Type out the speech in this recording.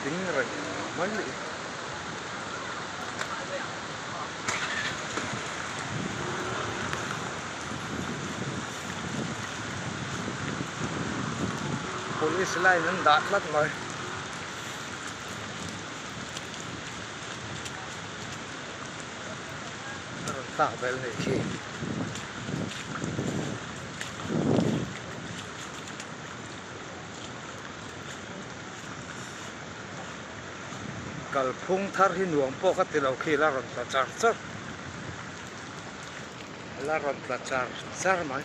tính rồi mấy lị police line nó đạt lắm rồi tạo về này khi kal phung thar hi nuam po ka tilo khi la ron ta char char la ron ta char char mai